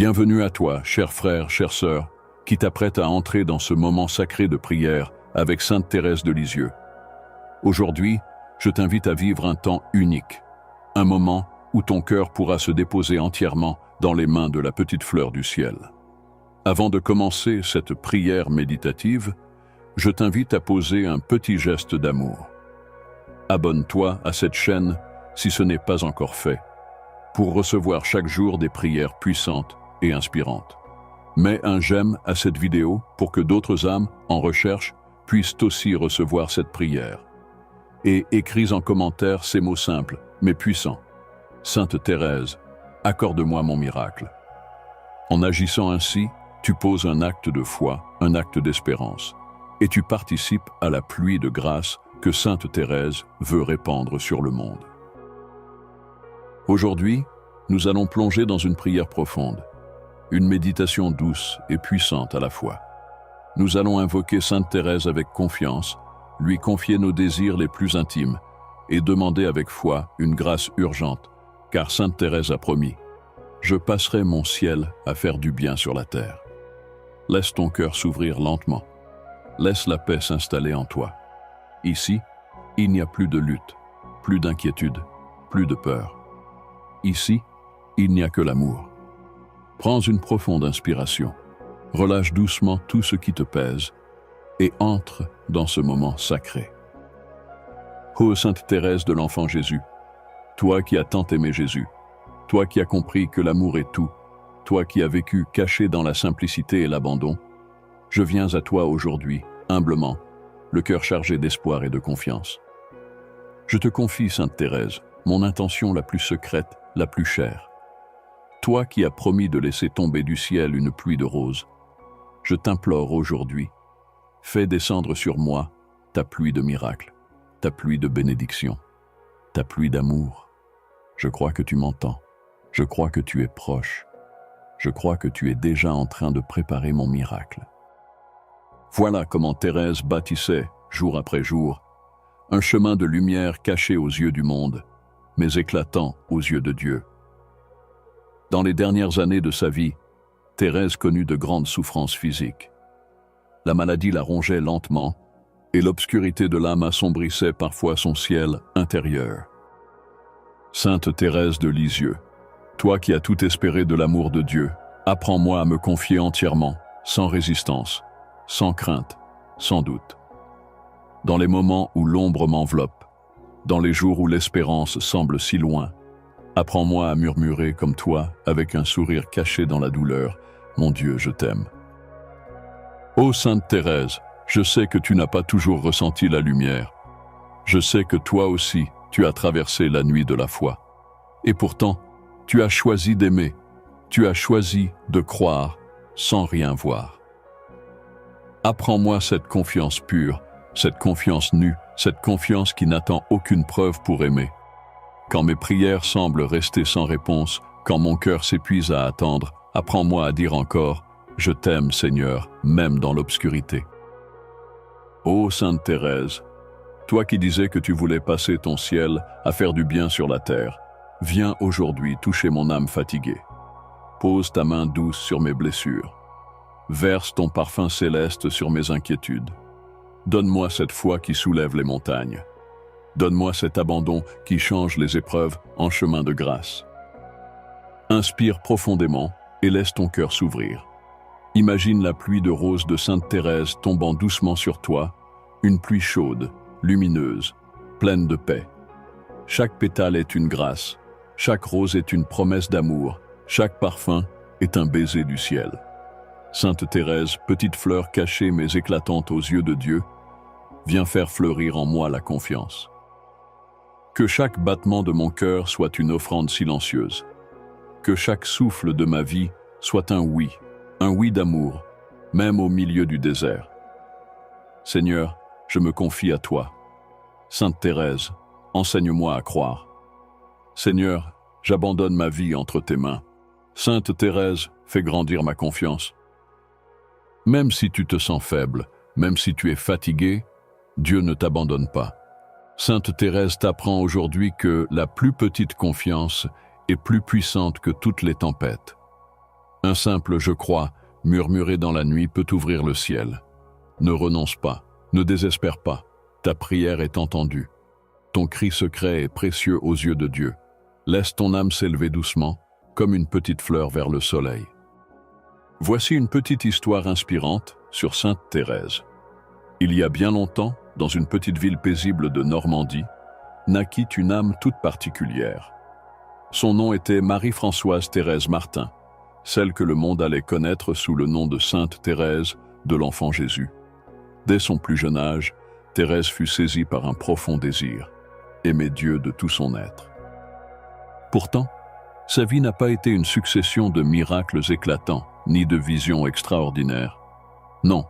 Bienvenue à toi, cher frère, chère sœur, qui t'apprête à entrer dans ce moment sacré de prière avec Sainte Thérèse de Lisieux. Aujourd'hui, je t'invite à vivre un temps unique, un moment où ton cœur pourra se déposer entièrement dans les mains de la petite fleur du ciel. Avant de commencer cette prière méditative, je t'invite à poser un petit geste d'amour. Abonne-toi à cette chaîne si ce n'est pas encore fait, pour recevoir chaque jour des prières puissantes et inspirantes. Mets un j'aime à cette vidéo pour que d'autres âmes en recherche puissent aussi recevoir cette prière. Et écris en commentaire ces mots simples, mais puissants. Sainte Thérèse, accorde-moi mon miracle. En agissant ainsi, tu poses un acte de foi, un acte d'espérance, et tu participes à la pluie de grâce que Sainte Thérèse veut répandre sur le monde. Aujourd'hui, nous allons plonger dans une prière profonde, une méditation douce et puissante à la fois. Nous allons invoquer Sainte Thérèse avec confiance, lui confier nos désirs les plus intimes et demander avec foi une grâce urgente, car Sainte Thérèse a promis « Je passerai mon ciel à faire du bien sur la terre ». Laisse ton cœur s'ouvrir lentement. Laisse la paix s'installer en toi. Ici, il n'y a plus de lutte, plus d'inquiétude, plus de peur. Ici, il n'y a que l'amour. Prends une profonde inspiration, relâche doucement tout ce qui te pèse et entre dans ce moment sacré. Ô Sainte Thérèse de l'Enfant Jésus, toi qui as tant aimé Jésus, toi qui as compris que l'amour est tout, toi qui as vécu caché dans la simplicité et l'abandon, je viens à toi aujourd'hui, humblement, le cœur chargé d'espoir et de confiance. Je te confie, Sainte Thérèse, mon intention la plus secrète, la plus chère. Toi qui as promis de laisser tomber du ciel une pluie de roses, je t'implore aujourd'hui, fais descendre sur moi ta pluie de miracles, ta pluie de bénédictions, ta pluie d'amour. Je crois que tu m'entends, je crois que tu es proche, je crois que tu es déjà en train de préparer mon miracle. Voilà comment Thérèse bâtissait, jour après jour, un chemin de lumière caché aux yeux du monde, mais éclatant aux yeux de Dieu. Dans les dernières années de sa vie, Thérèse connut de grandes souffrances physiques. La maladie la rongeait lentement, et l'obscurité de l'âme assombrissait parfois son ciel intérieur. Sainte Thérèse de Lisieux, toi qui as tout espéré de l'amour de Dieu, apprends-moi à me confier entièrement, sans résistance, sans crainte, sans doute. Dans les moments où l'ombre m'enveloppe, dans les jours où l'espérance semble si loin, apprends-moi à murmurer comme toi, avec un sourire caché dans la douleur, « Mon Dieu, je t'aime ». Ô Sainte Thérèse, je sais que tu n'as pas toujours ressenti la lumière. Je sais que toi aussi, tu as traversé la nuit de la foi. Et pourtant, tu as choisi d'aimer, tu as choisi de croire sans rien voir. Apprends-moi cette confiance pure, cette confiance nue, cette confiance qui n'attend aucune preuve pour aimer. Quand mes prières semblent rester sans réponse, quand mon cœur s'épuise à attendre, apprends-moi à dire encore « Je t'aime, Seigneur, même dans l'obscurité ». Ô Sainte Thérèse, toi qui disais que tu voulais passer ton ciel à faire du bien sur la terre, viens aujourd'hui toucher mon âme fatiguée. Pose ta main douce sur mes blessures. Verse ton parfum céleste sur mes inquiétudes. Donne-moi cette foi qui soulève les montagnes. Donne-moi cet abandon qui change les épreuves en chemin de grâce. Inspire profondément et laisse ton cœur s'ouvrir. Imagine la pluie de roses de Sainte Thérèse tombant doucement sur toi, une pluie chaude, lumineuse, pleine de paix. Chaque pétale est une grâce, chaque rose est une promesse d'amour, chaque parfum est un baiser du ciel. Sainte Thérèse, petite fleur cachée mais éclatante aux yeux de Dieu, viens faire fleurir en moi la confiance. Que chaque battement de mon cœur soit une offrande silencieuse. Que chaque souffle de ma vie soit un oui d'amour, même au milieu du désert. Seigneur, je me confie à toi. Sainte Thérèse, enseigne-moi à croire. Seigneur, j'abandonne ma vie entre tes mains. Sainte Thérèse, fais grandir ma confiance. Même si tu te sens faible, même si tu es fatigué, Dieu ne t'abandonne pas. Sainte Thérèse t'apprend aujourd'hui que la plus petite confiance est plus puissante que toutes les tempêtes. Un simple « je crois » murmuré dans la nuit peut ouvrir le ciel. Ne renonce pas, ne désespère pas, ta prière est entendue. Ton cri secret est précieux aux yeux de Dieu. Laisse ton âme s'élever doucement, comme une petite fleur vers le soleil. Voici une petite histoire inspirante sur Sainte Thérèse. Il y a bien longtemps, dans une petite ville paisible de Normandie, naquit une âme toute particulière. Son nom était Marie-Françoise Thérèse Martin, celle que le monde allait connaître sous le nom de Sainte Thérèse de l'Enfant Jésus. Dès son plus jeune âge, Thérèse fut saisie par un profond désir, aimer Dieu de tout son être. Pourtant, sa vie n'a pas été une succession de miracles éclatants, ni de visions extraordinaires. Non,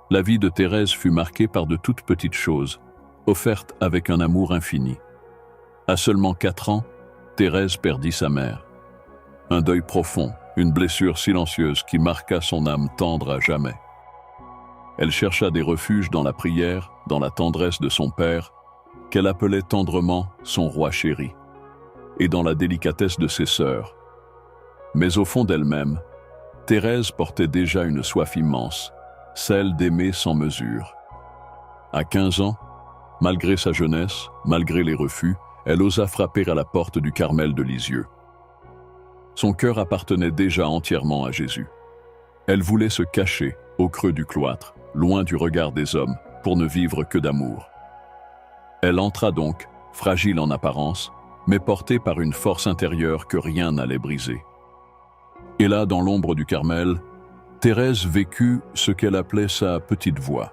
la vie de Thérèse fut marquée par de toutes petites choses, offertes avec un amour infini. À seulement 4 ans, Thérèse perdit sa mère. Un deuil profond, une blessure silencieuse qui marqua son âme tendre à jamais. Elle chercha des refuges dans la prière, dans la tendresse de son père, qu'elle appelait tendrement son roi chéri, et dans la délicatesse de ses sœurs. Mais au fond d'elle-même, Thérèse portait déjà une soif immense, celle d'aimer sans mesure. À 15 ans, malgré sa jeunesse, malgré les refus, elle osa frapper à la porte du Carmel de Lisieux. Son cœur appartenait déjà entièrement à Jésus. Elle voulait se cacher au creux du cloître, loin du regard des hommes, pour ne vivre que d'amour. Elle entra donc, fragile en apparence, mais portée par une force intérieure que rien n'allait briser. Et là, dans l'ombre du Carmel, Thérèse vécut ce qu'elle appelait sa petite voie.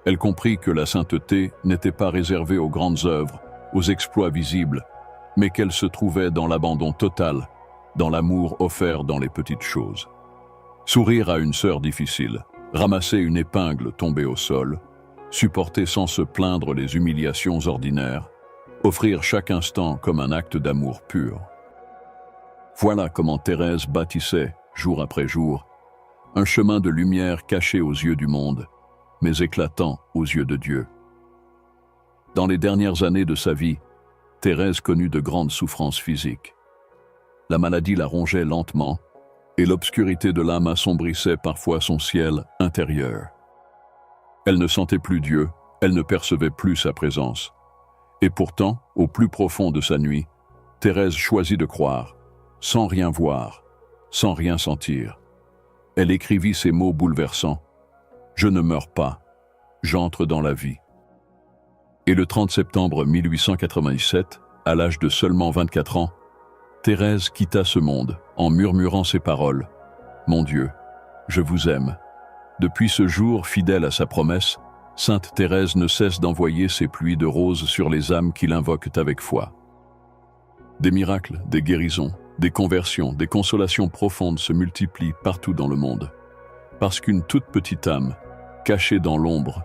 Elle comprit que la sainteté n'était pas réservée aux grandes œuvres, aux exploits visibles, mais qu'elle se trouvait dans l'abandon total, dans l'amour offert dans les petites choses. Sourire à une sœur difficile, ramasser une épingle tombée au sol, supporter sans se plaindre les humiliations ordinaires, offrir chaque instant comme un acte d'amour pur. Voilà comment Thérèse bâtissait, jour après jour, un chemin de lumière caché aux yeux du monde, mais éclatant aux yeux de Dieu. Dans les dernières années de sa vie, Thérèse connut de grandes souffrances physiques. La maladie la rongeait lentement, et l'obscurité de l'âme assombrissait parfois son ciel intérieur. Elle ne sentait plus Dieu, elle ne percevait plus sa présence. Et pourtant, au plus profond de sa nuit, Thérèse choisit de croire, sans rien voir, sans rien sentir. Elle écrivit ces mots bouleversants: « Je ne meurs pas, j'entre dans la vie ». Et le 30 septembre 1897, à l'âge de seulement 24 ans, Thérèse quitta ce monde en murmurant ces paroles: « Mon Dieu, je vous aime ». Depuis ce jour, fidèle à sa promesse, Sainte Thérèse ne cesse d'envoyer ses pluies de roses sur les âmes qui l'invoquent avec foi. Des miracles, des guérisons, des conversions, des consolations profondes se multiplient partout dans le monde, parce qu'une toute petite âme, cachée dans l'ombre,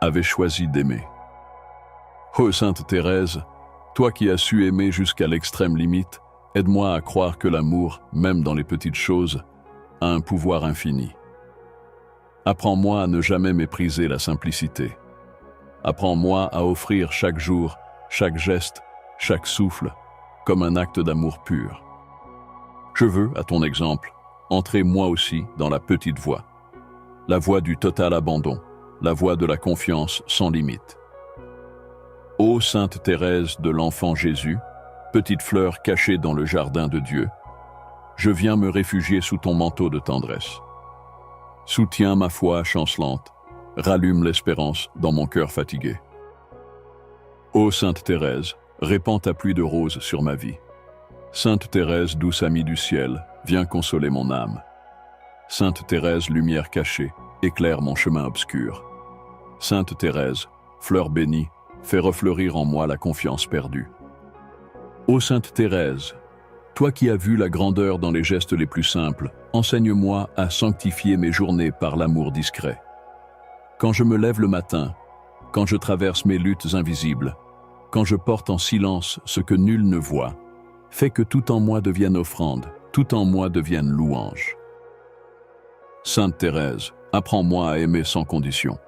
avait choisi d'aimer. Ô Sainte Thérèse, toi qui as su aimer jusqu'à l'extrême limite, aide-moi à croire que l'amour, même dans les petites choses, a un pouvoir infini. Apprends-moi à ne jamais mépriser la simplicité. Apprends-moi à offrir chaque jour, chaque geste, chaque souffle, comme un acte d'amour pur. Je veux, à ton exemple, entrer moi aussi dans la petite voie, la voie du total abandon, la voie de la confiance sans limite. Ô Sainte Thérèse de l'Enfant Jésus, petite fleur cachée dans le jardin de Dieu, je viens me réfugier sous ton manteau de tendresse. Soutiens ma foi chancelante, rallume l'espérance dans mon cœur fatigué. Ô Sainte Thérèse, répands ta pluie de roses sur ma vie. Sainte Thérèse, douce amie du ciel, viens consoler mon âme. Sainte Thérèse, lumière cachée, éclaire mon chemin obscur. Sainte Thérèse, fleur bénie, fais refleurir en moi la confiance perdue. Ô Sainte Thérèse, toi qui as vu la grandeur dans les gestes les plus simples, enseigne-moi à sanctifier mes journées par l'amour discret. Quand je me lève le matin, quand je traverse mes luttes invisibles, quand je porte en silence ce que nul ne voit, fais que tout en moi devienne offrande, tout en moi devienne louange. Sainte Thérèse, apprends-moi à aimer sans condition.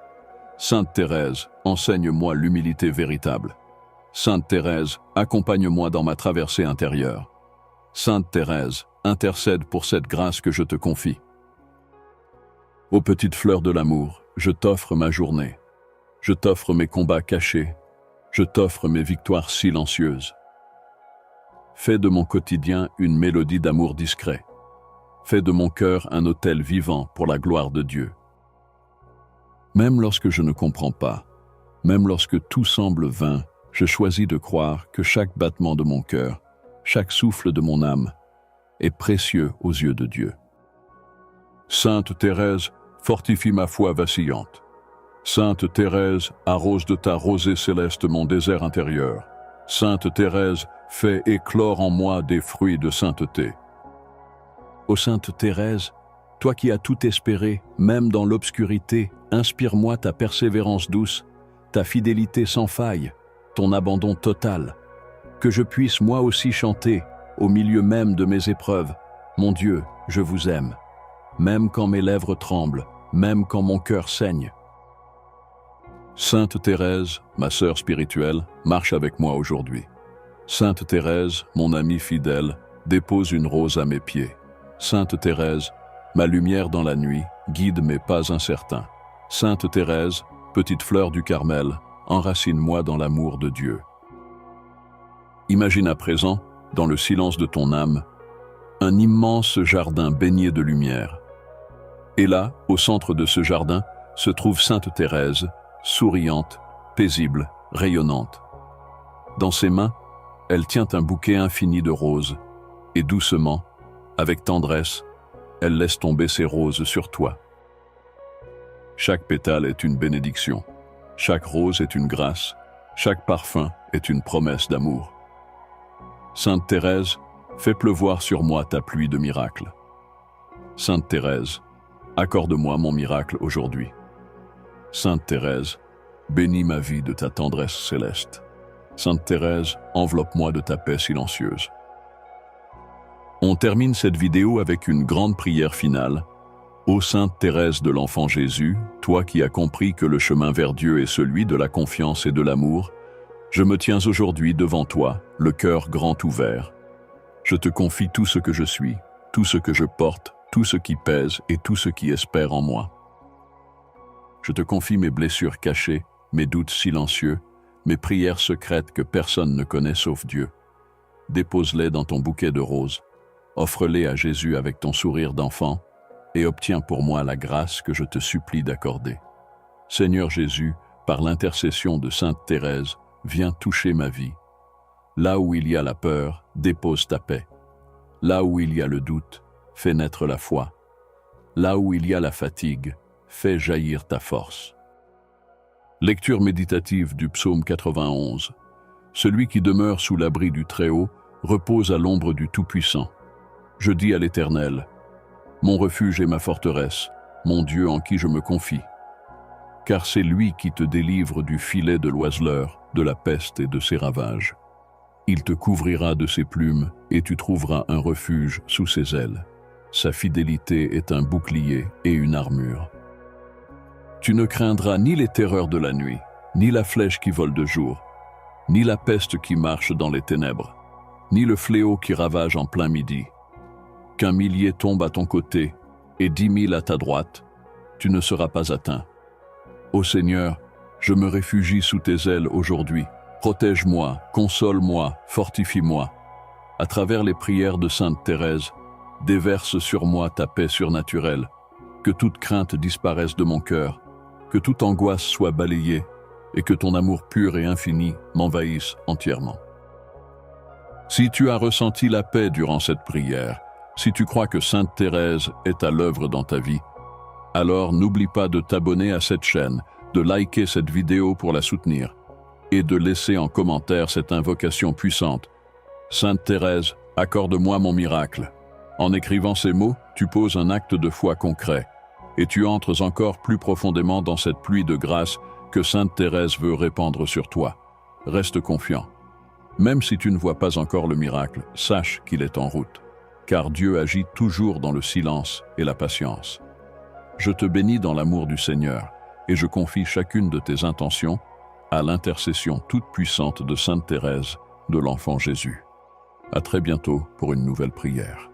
Sainte Thérèse, enseigne-moi l'humilité véritable. Sainte Thérèse, accompagne-moi dans ma traversée intérieure. Sainte Thérèse, intercède pour cette grâce que je te confie. Ô petite fleur de l'amour, je t'offre ma journée. Je t'offre mes combats cachés. Je t'offre mes victoires silencieuses. Fais de mon quotidien une mélodie d'amour discret. Fais de mon cœur un autel vivant pour la gloire de Dieu. Même lorsque je ne comprends pas, même lorsque tout semble vain, je choisis de croire que chaque battement de mon cœur, chaque souffle de mon âme, est précieux aux yeux de Dieu. Sainte Thérèse, fortifie ma foi vacillante. Sainte Thérèse, arrose de ta rosée céleste mon désert intérieur. Sainte Thérèse, fais éclore en moi des fruits de sainteté. Ô Sainte Thérèse, toi qui as tout espéré, même dans l'obscurité, inspire-moi ta persévérance douce, ta fidélité sans faille, ton abandon total. Que je puisse moi aussi chanter, au milieu même de mes épreuves, mon Dieu, je vous aime. Même quand mes lèvres tremblent, même quand mon cœur saigne. Sainte Thérèse, ma sœur spirituelle, marche avec moi aujourd'hui. Sainte Thérèse, mon amie fidèle, dépose une rose à mes pieds. Sainte Thérèse, ma lumière dans la nuit, guide mes pas incertains. Sainte Thérèse, petite fleur du Carmel, enracine-moi dans l'amour de Dieu. Imagine à présent, dans le silence de ton âme, un immense jardin baigné de lumière. Et là, au centre de ce jardin, se trouve Sainte Thérèse, souriante, paisible, rayonnante. Dans ses mains, elle tient un bouquet infini de roses, et doucement, avec tendresse, elle laisse tomber ses roses sur toi. Chaque pétale est une bénédiction, chaque rose est une grâce, chaque parfum est une promesse d'amour. Sainte Thérèse, fais pleuvoir sur moi ta pluie de miracles. Sainte Thérèse, accorde-moi mon miracle aujourd'hui. Sainte Thérèse, bénis ma vie de ta tendresse céleste. Sainte Thérèse, enveloppe-moi de ta paix silencieuse. On termine cette vidéo avec une grande prière finale. Ô Sainte Thérèse de l'Enfant Jésus, toi qui as compris que le chemin vers Dieu est celui de la confiance et de l'amour, je me tiens aujourd'hui devant toi, le cœur grand ouvert. Je te confie tout ce que je suis, tout ce que je porte, tout ce qui pèse et tout ce qui espère en moi. Je te confie mes blessures cachées, mes doutes silencieux, mes prières secrètes que personne ne connaît sauf Dieu. Dépose-les dans ton bouquet de roses, offre-les à Jésus avec ton sourire d'enfant et obtiens pour moi la grâce que je te supplie d'accorder. Seigneur Jésus, par l'intercession de Sainte Thérèse, viens toucher ma vie. Là où il y a la peur, dépose ta paix. Là où il y a le doute, fais naître la foi. Là où il y a la fatigue, fais jaillir ta force. Lecture méditative du psaume 91. Celui qui demeure sous l'abri du Très-Haut repose à l'ombre du Tout-Puissant. Je dis à l'Éternel, mon refuge et ma forteresse, mon Dieu en qui je me confie. Car c'est lui qui te délivre du filet de l'oiseleur, de la peste et de ses ravages. Il te couvrira de ses plumes et tu trouveras un refuge sous ses ailes. Sa fidélité est un bouclier et une armure. Tu ne craindras ni les terreurs de la nuit, ni la flèche qui vole de jour, ni la peste qui marche dans les ténèbres, ni le fléau qui ravage en plein midi. Qu'un millier tombe à ton côté et 10 000 à ta droite, tu ne seras pas atteint. Ô Seigneur, je me réfugie sous tes ailes aujourd'hui. Protège-moi, console-moi, fortifie-moi. À travers les prières de Sainte Thérèse, déverse sur moi ta paix surnaturelle. Que toute crainte disparaisse de mon cœur, que toute angoisse soit balayée et que ton amour pur et infini m'envahisse entièrement. Si tu as ressenti la paix durant cette prière, si tu crois que Sainte Thérèse est à l'œuvre dans ta vie, alors n'oublie pas de t'abonner à cette chaîne, de liker cette vidéo pour la soutenir et de laisser en commentaire cette invocation puissante. Sainte Thérèse, accorde-moi mon miracle. En écrivant ces mots, tu poses un acte de foi concret et tu entres encore plus profondément dans cette pluie de grâce que Sainte Thérèse veut répandre sur toi. Reste confiant. Même si tu ne vois pas encore le miracle, sache qu'il est en route, car Dieu agit toujours dans le silence et la patience. Je te bénis dans l'amour du Seigneur et je confie chacune de tes intentions à l'intercession toute puissante de Sainte Thérèse de l'Enfant Jésus. À très bientôt pour une nouvelle prière.